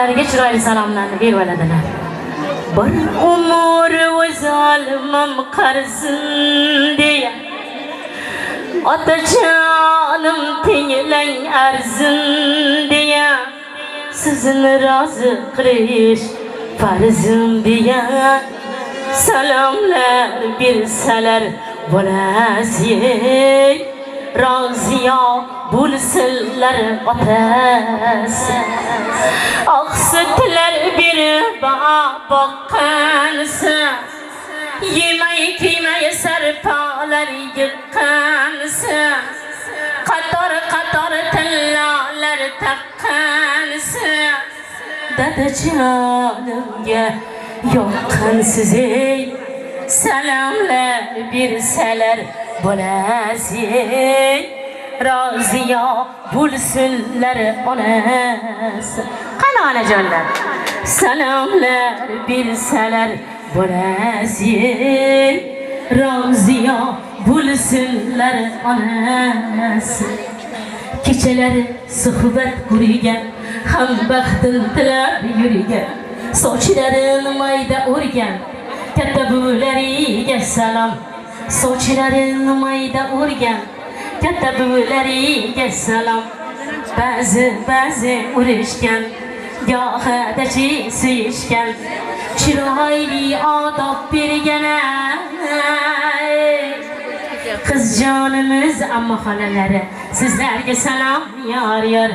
otalariga chiroyli salomlarni berib oladilar. Bir umr o'zalmam qarzin deya otajonim tinglang arzin deya sizni rozi qilish farzim deya salomlar bersalar bo'lasiz roziyo bo'lsinlar otasi oqsitlar berib boqqansa yemay kiymay sarpolar yiqqansa qator qator tillalar taqqansa dadajonimga yoqqansiz ey salomlar bersalar bo'lasiz roziyo bo'lsinlar onasi. Qani onajonlar salomlar bersalar bo'lasiz roziyo bo'lsinlar onasi. Kechalari suhbat qurgan ham baxtin tilab yurgan sochlarini mayda o'rgan katta buvilariga salom sochlarini mayda o'rgan katta buvilariga salom ba'zi urishgan gohida suyishgan chiroyli odob bergan qizjonimiz amma xolalari sizlarga salom yor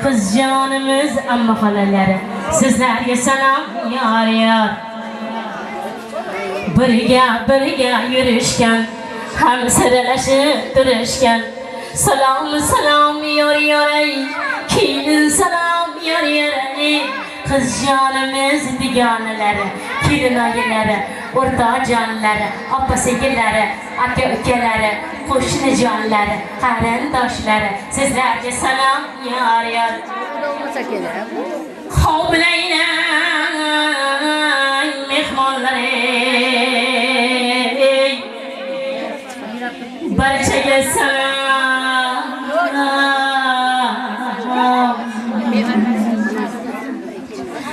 qizjonimiz amma xolalari sizlarga salom yor birga yurishgan ham sirlashib turishgan salom yor ey kelin salom yor ey qizjonimiz digonalari kelinoyilari o'rtoqjonlari opa-singillari aka-ukalari qo'shnijonlari qarindoshlari sizlarga salom yor Hovlaylang mehmonlari barchaga salom.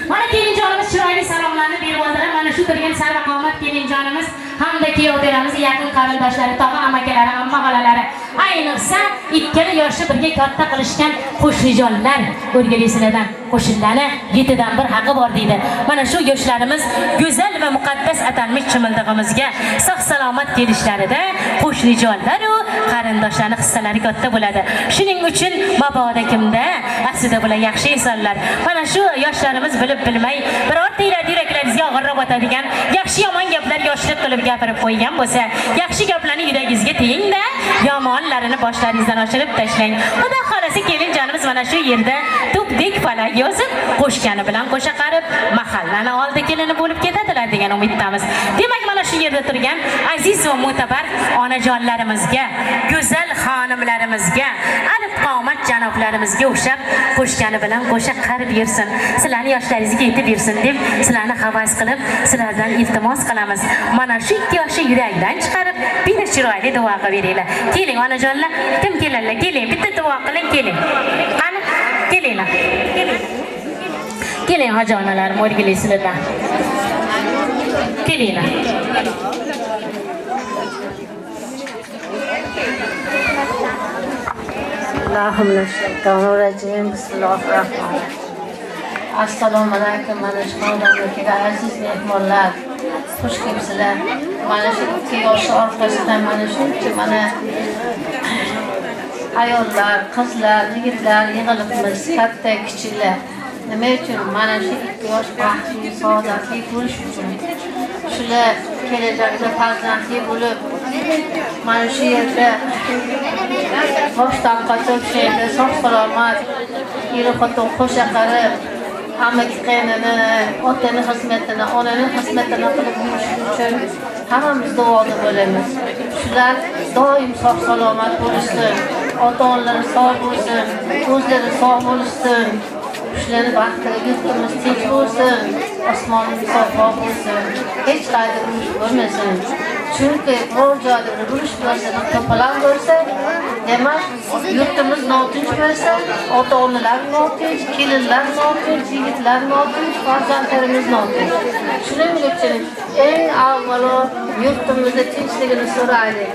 Mana kelinjonimiz chiroyli salomlarni berib oldilar. Mana shu turgan sarvaqomat kelinjonimiz hamda kuyovlarimiz, yaqin qarindoshlari, tog'a amakalari, amma xolalari, ayniqsa ikkala yoshi birga katta qilishgan qo'shnijonlar o'rgilisidan qo'shilani 7 dan 1 haqqi bor deydi. Mana shu yoshlarimiz go'zal va muqaddas atalmish chimildig'imizga sog' salomat kelishlarida qo'shnijonlar va qarindoshlarning hissalari katta bo'ladi. Shuning uchun mabodo kimda aslida bular yaxshi insonlar. Mana shu yoshlarimiz bilib bilmay birorta yuraklaringizga og'irroq o'tadigan yaxshi yomon gaplar yoshlik qilib gapirib qo'ygan bo'lsa, yaxshi gaplarni yuragingizga teying-da, yomonlarini boshlaringizdan oshirib tashlang. Xudo xolasi kelinjonimiz mana shu yerda tupdek falak yozib, qo'shgani bilan qo'sha qarib, mahallani oldi kelini bo'lib ketadilar degan umiddamiz. Demak, mana shu yerda turgan aziz va mo'tabar onajonlarimizga, go'zal xonimlarimizga, alif qomat janoblarimizga o'xshab qo'shgani bilan qo'sha qarib yursin. Sizlarning yoshlaringizga yetib yursin deb sizlarni havas qilib, sizlardan iltimos qilamiz. Mana shu 2 yoshni yurakdan chiqarib, bir chiroyli duo qilib beringlar. Keling onajonlar, kim keladilar? Keling, bitta duo qiling, keling. Qani, kelinglar. Keling hojonalarim, o'rgilaysizlar. Kelinglar. Bismillahirrahmanirrahim. Bismillahirrahmanirrahim. Assalomu alaykum mana shu xonadondagi aziz mehmonlar. Xush kelibsizlar. Mana shu 2 yosh orqasidan mana shuncha mana ayollar, qizlar, yigitlar yig'ilibmiz, katta kichiklar. Nima uchun? Mana shu 2 yosh baxtli, saodatli bo'lish uchun. Shular kelajakda farzandli bo'lib, mana shu yerda boshdan qochib, shu yerda sog' salomat, er-xotin qo'sha qarib, hamaki qaynini, otani xizmatini, onaning xizmatini qilib yurish uchun hammamiz duoda bo'lamiz. Shular doim sog' salomat bo'lsin, ota-onalari sog' bo'lsin, o'zlari sog' bo'lsin. Shularning baxtiga yurtimiz tinch bo'lsin, osmonimiz sofo bo'lsin, hech qayda urush bo'lmasin. Chunki biror joyda urush bo'lsa, to'polon bo'lsa, Demak, yurtimiz notinch bo'lsa, ota-onalar notinch, kelinlar notinch, yigitlar notinch, farzandlarimiz notinch. Shuning uchun eng avvalo yurtimizda tinchligini so'raylik.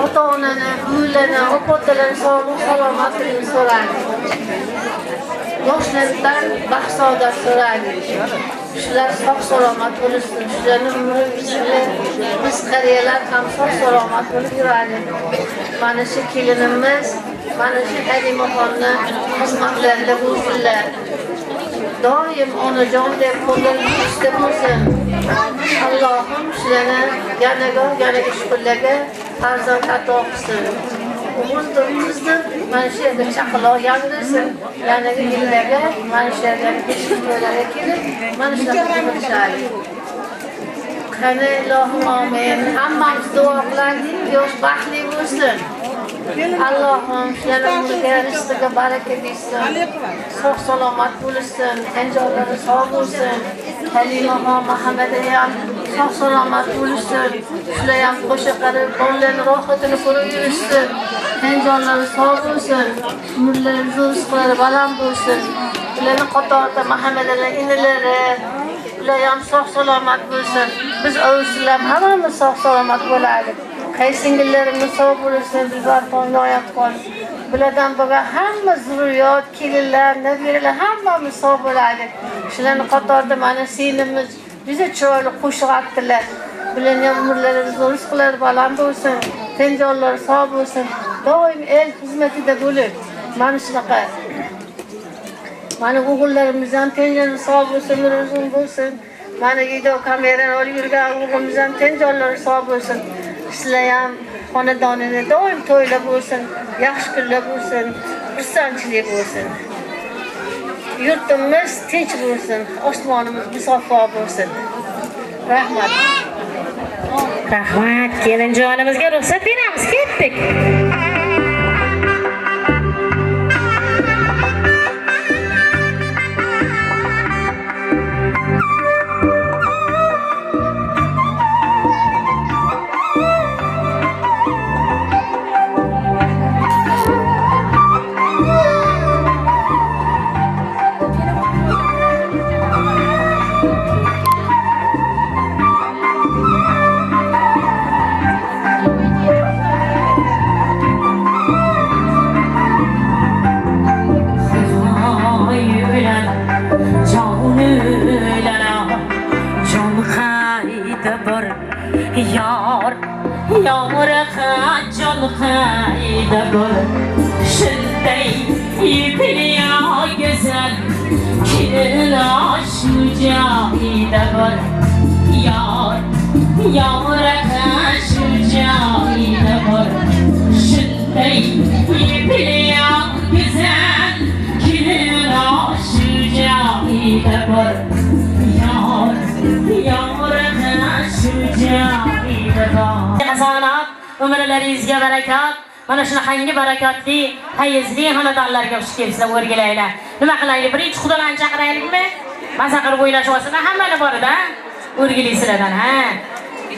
Ota-onani, uylarni, ota-onalarning sog'lik salomatligini so'raylik. Yoshlardan baxt-saodat so'raylik. Shular sog'-salomat bo'lsin, shularning umri biz qariyalar ham sog'-salomat bo'lib yuraylik. Mana shu kelinimiz, mana shu Halimaxonni xizmatlarida bo'lsinlar. Doim onajon deb qo'llarni usta bo'lsin. Allohim shularni yana shukurlarga farzand ato qilsin. Umrimizni mana shu yerda chaqaloq yangisin, yanaga yillarga mana shu yerga ishlarga kelib, mana shularga qilishadi. Qani Ilohim amin. Hammamiz duo qilaylik, yosh baxtli bo'lsin. Allohim shularning umriga, rizqiga baraka bersin. Sog' salomat bo'lsin, anjorlari sog' bo'lsin. Halimaxon Muhammadga ham sog' salomat bo'lsin. Shular ham qo'sha qarib, bolalarning rohatini ko'rib yurishsin. Anjorlari sog' bo'lsin. Umrlari rizqlari baland bo'lsin. Ularning qatorida Muhammadning inilari ular ham sog' salomat bo'lsin. Biz o'zlar hammamiz sog' salomat bo'laylik. Qaysingillarimiz sog' bo'lsin, bizlar to'ynoyat qol. Bulardan bo'lgan hamma zurriyot, kelinlar, nabiralar hammamiz sog' bo'laylik. Shularning qatorida mana sinimiz juda chiroyli qo'shiq aytdilar. Bularning ham umrlari rizqlari baland bo'lsin, tenjonlari sog' bo'lsin. Doim el xizmatida bo'lib, mana shunaqa. Mana o'g'illarimiz ham tenjoni sog' bo'lsin, uzun bo'lsin. Mana video kamerani olib yurgan o'g'limiz ham tenjonlari sog' bo'lsin. Sizlar ham xonadonida doim to'ylar bo'lsin, yaxshi kunlar bo'lsin, xursandchilik bo'lsin. Yurtimiz tinch bo'lsin, osmonimiz musaffo bo'lsin. Rahmat. Rahmat, kelinjonimizga ruxsat beramiz, ketdik. Jon qayda bor shunday ipli go'zal kelin shu joyda bor yor shu joyda bor shunday ipli go'zal kelin shu joyda bor yor shu joyda bor. Umrlaringizga barakat. Mana shunaqangi barakatli, hayizli xonadonlarga xush kelsa o'rgilaylar. Nima qilaylik? Birinchi xudolarni chaqiraylikmi? Maza qilib o'ylashib hammani borida o'rgilaysizlardan, ha.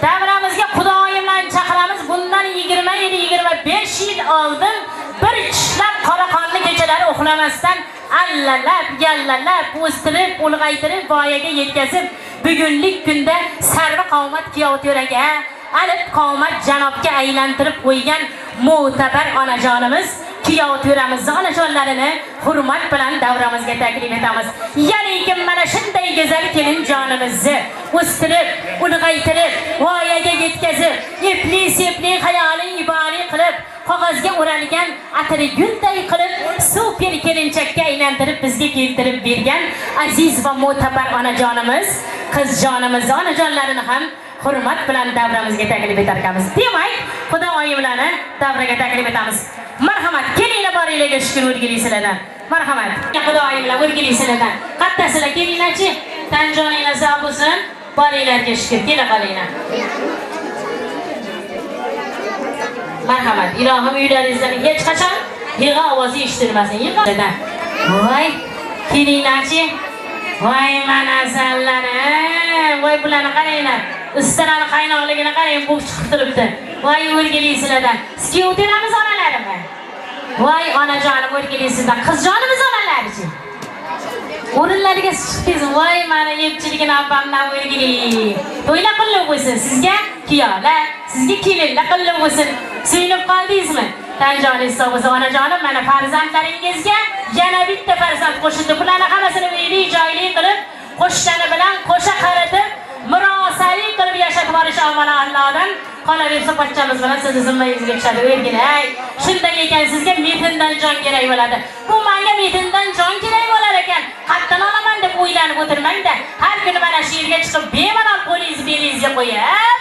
Davramizga xudoyimlarni chaqiramiz. Bundan 27-25 yil oldin bir kishlab qora qonli kechalari uxlamasdan allalab, yallalab, o'stirib, ulg'aytirib, voyaga yetkazib, bugunlik kunda sarva qomat Kiyoto'raga alib qomat janobga aylantirib qo'ygan mo'tabar onajonimiz Kiyoto'ramiz onajonlarini hurmat bilan davramizga taklif etamiz. Ya'ni mana shunday go'zal kelinjonimizni o'stirib, ulg'aytirib, voyaga yetkazib, ipli-sepli xayoli iboli qilib, qog'ozga o'ralgan atri gulday qilib, super kelinchakka aylantirib bizga keltirib bergan aziz va mo'tabar onajonimiz, qizjonimiz onajonlarini ham hurmat bilan davramizga taklif etar ekanmiz. Demak, xudo oyimlarni davraga taklif etamiz. Marhamat, kelinglar boringlarga shukur o'rgilaysizlardan. Marhamat. Xudo oyimlar o'rgilaysizlardan. Qattasizlar kelinglarchi, tanjoninglar sog' bo'lsin. Boringlarga shukur, kela qolinglar. Marhamat, ilohim uylaringizdan hech qachon yig'i ovozi eshitilmasin. Yig'idan. Voy, kelinglarchi. Voy manasallarim. Voy bularni qaranglar. Istarani qaynoqligini qarang, bu chiqib turibdi. Vay o'rgilisizlardan. Sizga o'tiramiz onalarimi? Voy onajonim o'rgilisizdan. Qizjonimiz onalarichi. O'rinlarga chiqdingiz. Voy mana yepchiligini opamdan o'rgili. To'yla qilib qo'ysin sizga kiyola, sizga kelinlar qilib qo'ysin. Suyunib qoldingizmi? Tanjoningiz sog' bo'lsin onajonim. Mana farzandlaringizga yana bitta farzand qo'shildi. Bularni hammasini uyli joyli qilib, qo'shgani bilan qo'sha qaratib, murosali qilib yashab borish avvalo Allohdan. Qolaversa pochchamiz bilan sizni zimmangizga tushadi. O'rgilay. Shunday ekan sizga metindan jon kerak bo'ladi. Bu menga metindan jon kerak bo'lar ekan. Qatdan olaman deb o'ylanib o'tirmang-da. Har kuni mana shu yerga chiqib bemalol qo'lingizni belingizga qo'yib,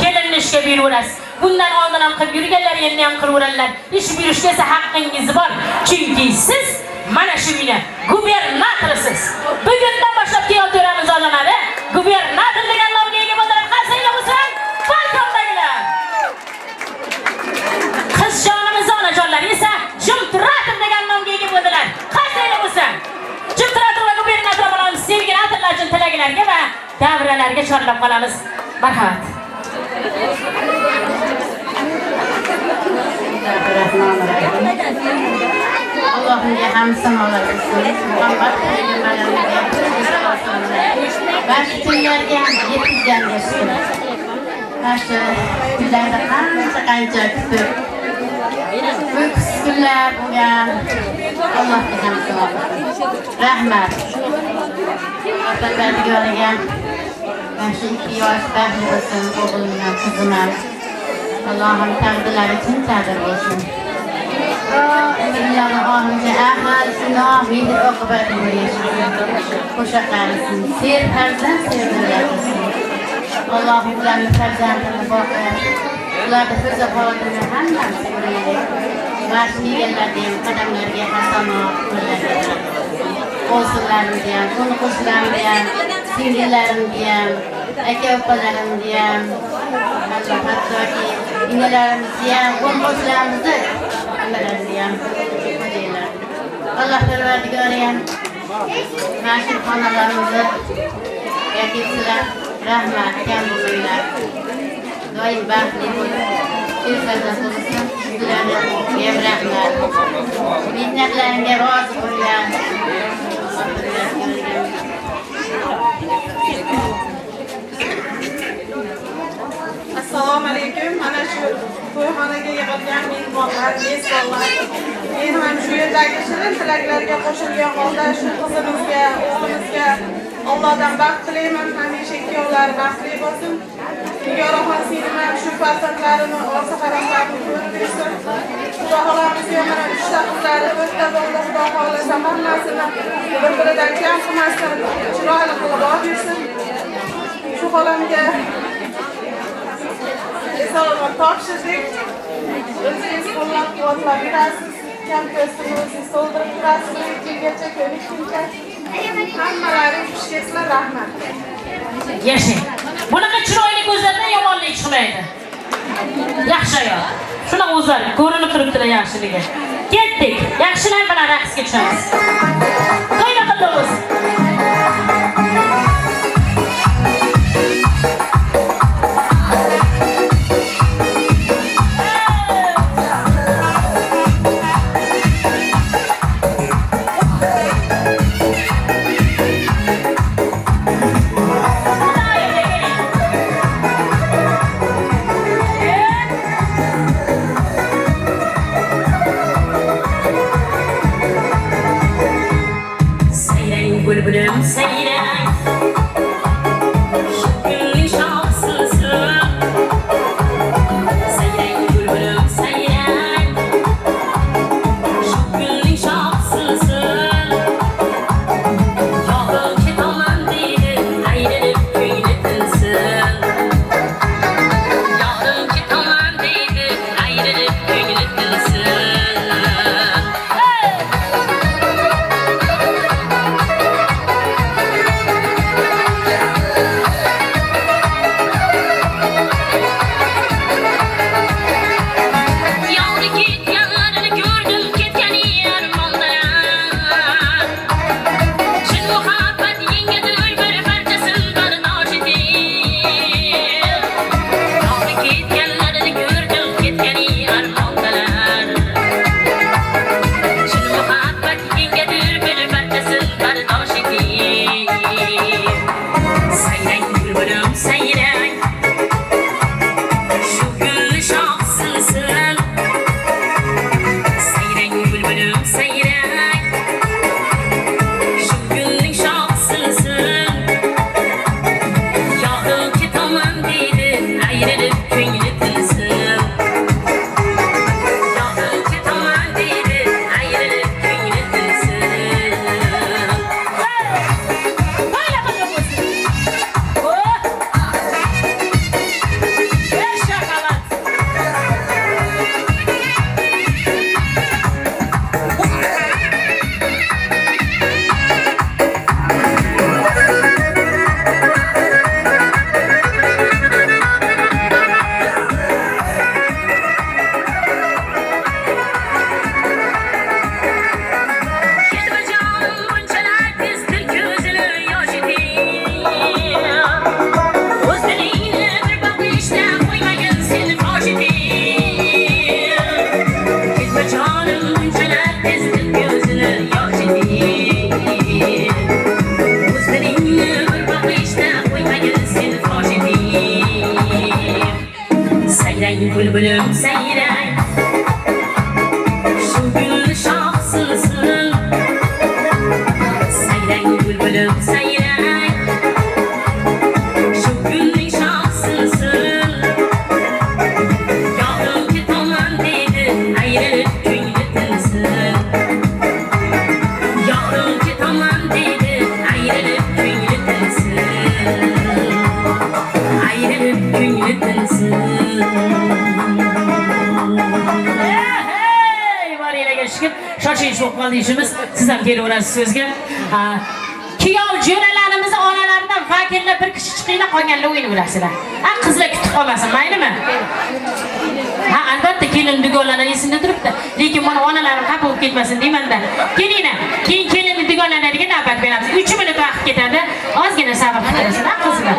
kelinni ishga buyuraverasiz. Bundan oldin ham qilib yurganlar endi ham qilaveradilar. Ish buyurishga esa haqqingiz bor. Chunki siz mana shu uyni gubernatorisiz. Bugundan boshlab keyotiramiz onalar. Gubernator degan nomga ega bo'ladilar. Qarsanglar bo'lsin. Balkondagilar. Qizjonimiz onajonlar esa Jumtirator degan nomga ega bo'ladilar. Qarsanglar bo'lsin. Jumtirator va gubernator bilan sevgili atirlar uchun tilaklarga va davralarga chorlab qolamiz. Marhamat. Allah'ımca hamd sanolar olsun. Muhammed Peygamber'e başka günlerge yetkizgen olsun. Başka günlerde kanca kütüp uykusuz günler bugün Allah'ımca hamd sanolar olsun. Rahmet. Allah'tan beri göregen başka 2 yaş bahri olsun. Oğlumla kızıma Allah'ım takdirler için takdir olsun. Allah'ımca ahalisini ahmiydir okubatını yaşasın. Koşaklarısın. Seyir perzden sevdiler olsun. Allah'ım ulanı perzendini bakar. Ularda fırza bağladığını hemen sevdiler. Başını yerler diyeyim, kademlerge hasana kullarlar. Olsunlarım diyeyim, konu kuşlarım diyeyim, singillerim diyeyim, eke öpelerim diyeyim. Allah hatta ki inelerimiz diyeyim, konu kuşlarımızı Allah perverdi göreyim. Naşir kanalarımızı yakıpsılar, rahmet, kendisiler. Doyum bahli bulup, bir fazla olursun, sizlere ev rahmet. Minnetlerine razı oluyan. Allah perverdi göreyim. Assalomu alaykum. Mana shu to'yxonaga yig'ilgan mehmonlar, mezbonlar. Men ham shu yerdagi shirin tilaklarga qo'shilgan holda shu qizimizga, o'g'limizga Allohdan baxt tilayman. Hamisha ikkovlari baxtli bo'lsin. Nigoroxon singlim ham shu farzandlarini, orqa farzandlarini ko'rib bersin. Xudo xolamizga mana 3 ta qizlari, 4 ta bo'ldi. Xudo xolasa hammasini bir-biridan kam qilmasdan chiroyli qilib bersin. Shu xolamga Sağolun, topşirdik. O'zingiz qo'llab-quvvatlab yurasiz. Kamko'stini o'zingiz to'ldirib turasiz. 2 yilgacha, 12 yilga. Hammalaringiz xushkeslar, rahmat. Yashang. Bunaqa chiroyli ko'zlardan yomonlik chiqmaydi. Yaxshi ayol. Shunaqa o'zlar ko'rinib turibdilar yaxshiligi. Ketdik. Yaxshilar bilan raqsga tushamiz. To'yla qilamiz. Bülbülüm seyrek Şükürlü şanslısın Seyrek bülbülüm seyrek Şükürlü şanslısın Yolun ki tamam değil Ayrılıp gülütünsün Yolun ki tamam değil Ayrılıp gülütünsün bülbülüm seyrek şu gül şahsızsın seyrek bülbülüm seyrek şu gül şahsızsın yarım ki tamam dedi ayrılıp küylütünsün yarım ki tamam dedi ayrılıp küylütünsün ayrılıp küylütünsün. Şaşırış okmal deyişimiz siz ham kelib olasiz so'zga. Kuyov jo'ralarimizni onalaridan vakillar bir kishi chiqinglar qolganlar o'ynab olasizlar. Qizlar kutib qolmasin, maylimi? Albatta kelin dugonlardan esimda turibdi. Lekin mana onalarim xafa bo'lib ketmasin deyman-da. Kelinglar, keyin kelinni dugonlarlariga navbat beramiz. 3 minut vaqt ketadi. Ozgina sabr qilasizlar, qizlar.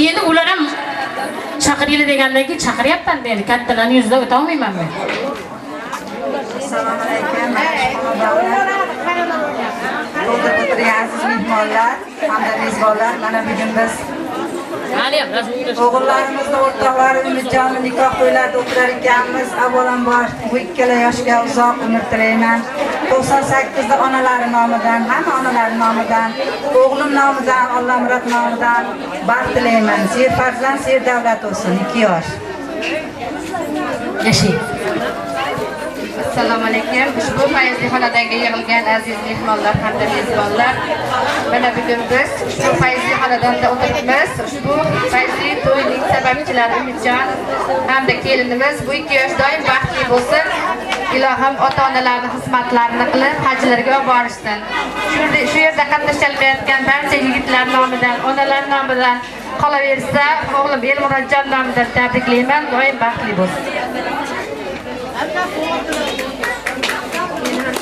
Endi ular ham chaqiringlar degandan keyin chaqiryapman dedi. Kattalarning yuzida o'ta olmayman men. Assalomu alaykum. O'tirgansiz mehmonlar, hamda mezbonlar, mana bugun biz o'g'illarimizni o'rtoqlari Umidjonning nikoh to'ylarida o'tirar ekanmiz. Avvalambor bu ikkala yoshga uzoq umr tilayman. 98 da onalari nomidan, hamma onalar nomidan, o'g'lim nomidan, Allamurod nomidan baxt tilayman. Ser farzand, ser davlat olsun, 2 yosh. Yashang. Assalomu alaykum. Ushbu fayzli xonadonga yig'ilgan aziz mehmonlar hamda mezbonlar, mana bugun biz ushbu fayzli xonadonda o'tiribmiz. Ushbu fayzli to'yning sababchilari Umidjon hamda kelinimiz bu 2 yosh doim baxtli bo'lsin. Ilohim ota-onalarning xizmatlarini qilib hajlarga olib borishsin. Shu yerda qatnashayotgan barcha yigitlar nomidan, onalar nomidan qolaversa, o'g'lim Elmurodjon nomidan tabriklayman. Doim baxtli bo'lsin.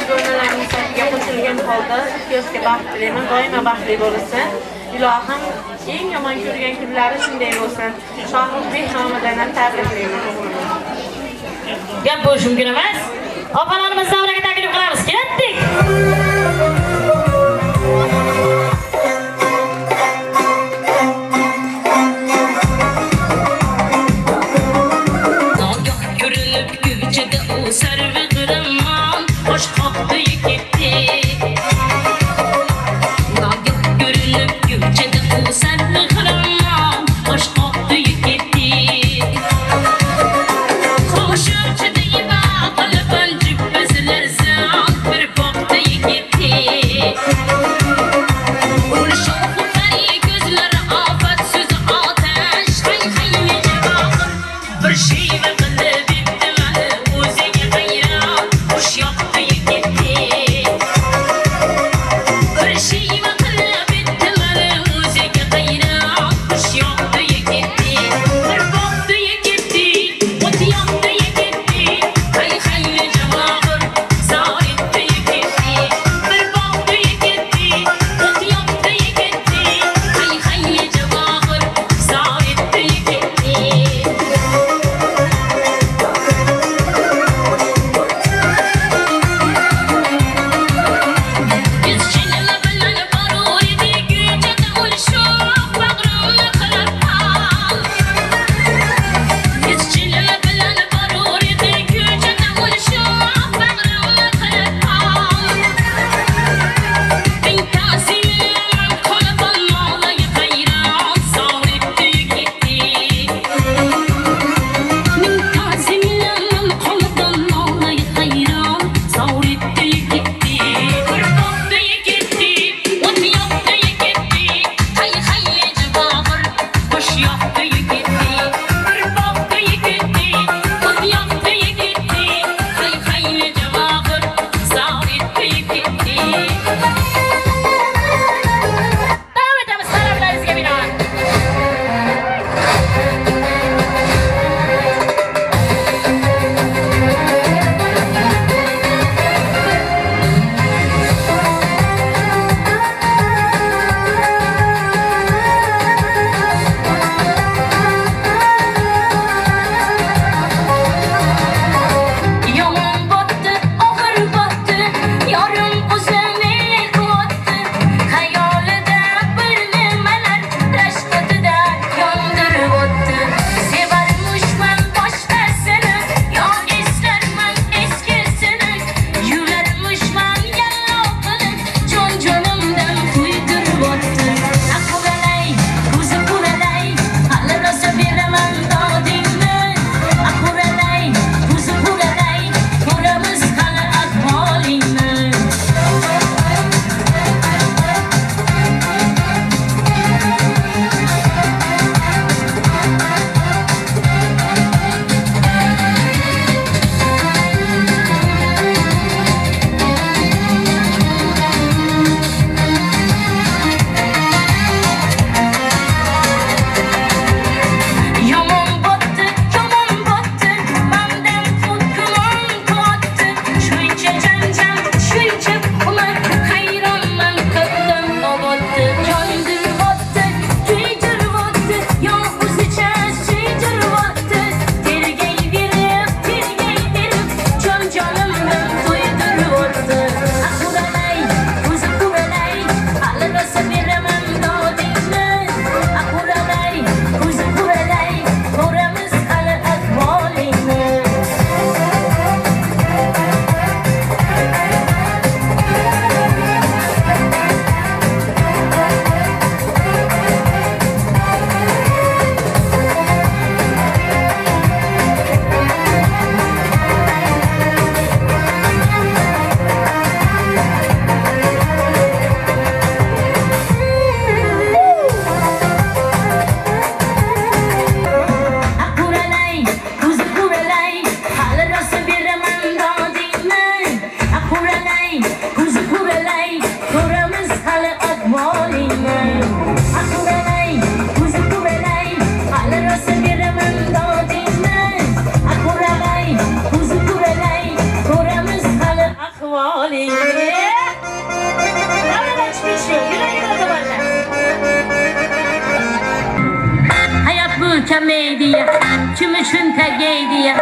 Dugonalarimning safiga qo'shilgan holda yoshga baxt tilayman, doimo baxtli bo'lsin. Ilohim eng yomon ko'rgan kunlari shunday bo'lsin. Shohirbek nomidan ham tabriklayman. Gap bo'lishi mumkin emas. Opalarimiz davraga taklif qilamiz. Ketdik. Hoş koktu gitti. Nagih görünüp göçede o sarı kıramam. Hoş koktu gitti. Hoşum çıdı yiba kalıbın cübbesilersin. vali. Nereden çıkmış? Yürü da böyle. Hayat bu komediya, kim üçün tegeydiya,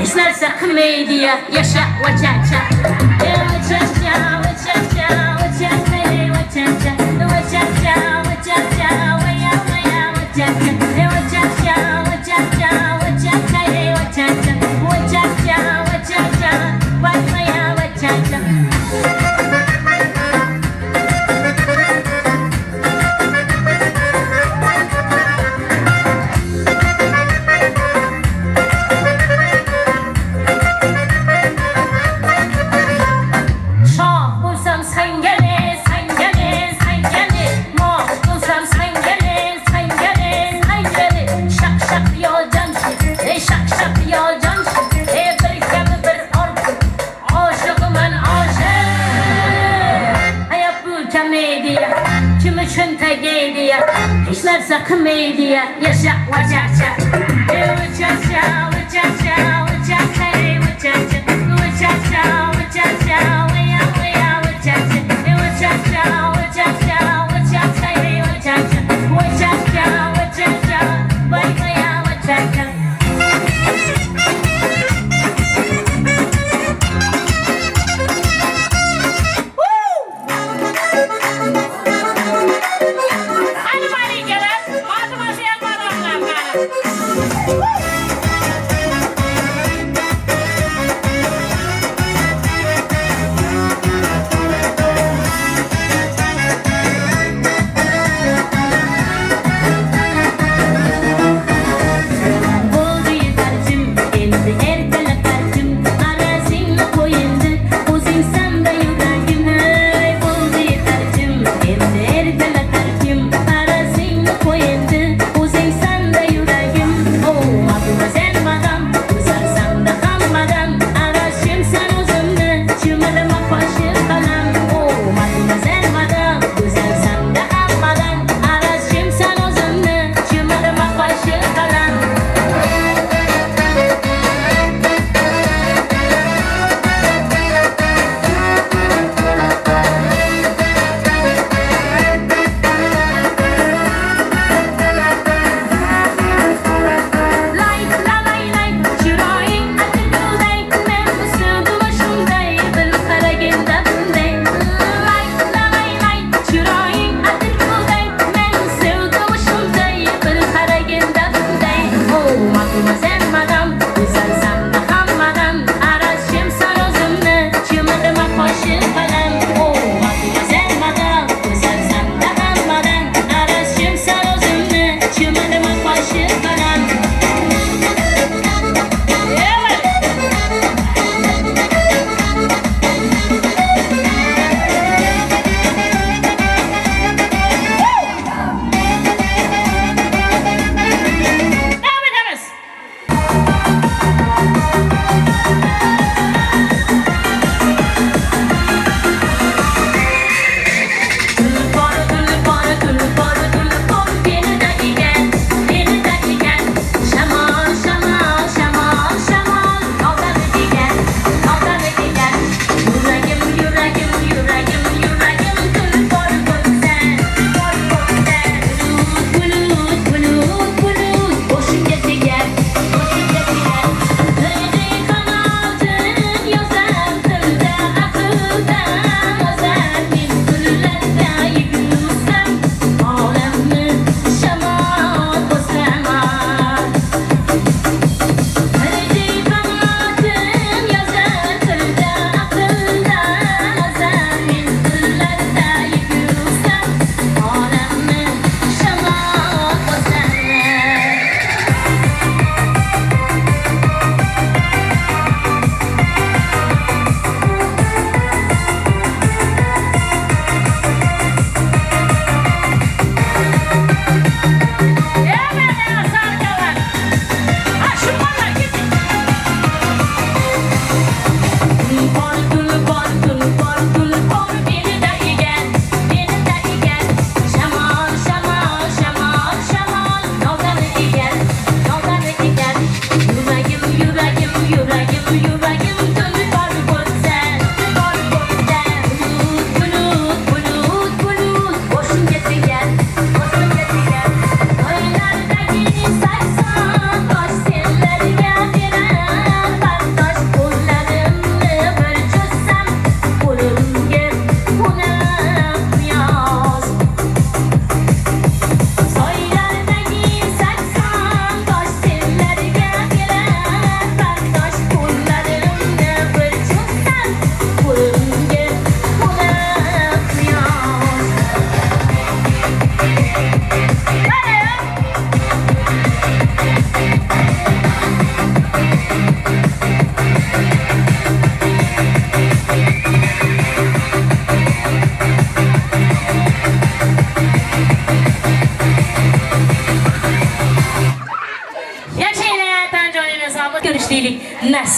hiç nerse komediya, yaşa vaçaça. Vaçaça, vaçaça, vaçaça, vaçaça, vaçaça, vaçaça, vaya vaya vaçaça, vaçaça, vaçaça, vaçaça, vaçaça, vaçaça, vaçaça, vaya vaya vaçaça. Hiç nerse komediya, yaşa vaçaça. Vaçaça, vaçaça, vaçaça, vaçaça, vaçaça, vaçaça, vaya vaya vaçaça, vaçaça, vaçaça, vaçaça, vaçaça, vaçaça, vaçaça, vaya vaya vaçaça.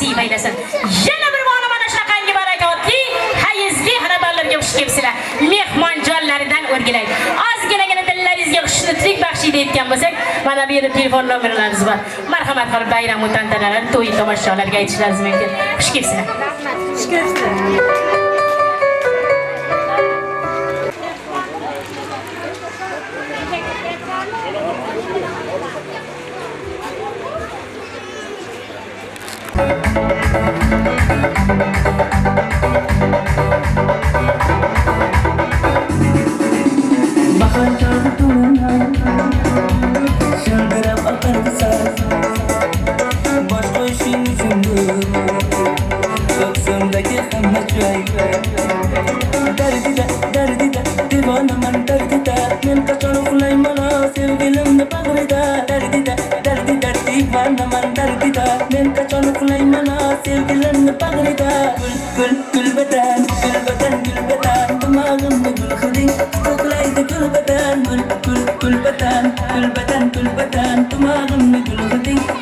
nasib aylasin. Yana bir mana shunaqangi barakotli, hayizli xonadonlarga xush kelibsizlar. Mehmonjonlaridan o'rgilay. Ozginagina dillaringizga xushnuqlik baxshida etgan bo'lsak, mana bu yerda telefon nomerlarimiz bor. Marhamat qilib bayram tantanalari, to'y tomoshalarga aytishlaringiz mumkin. Xush kelibsizlar. Xush kelibsizlar. Kulbatan, tumagam na gulhuting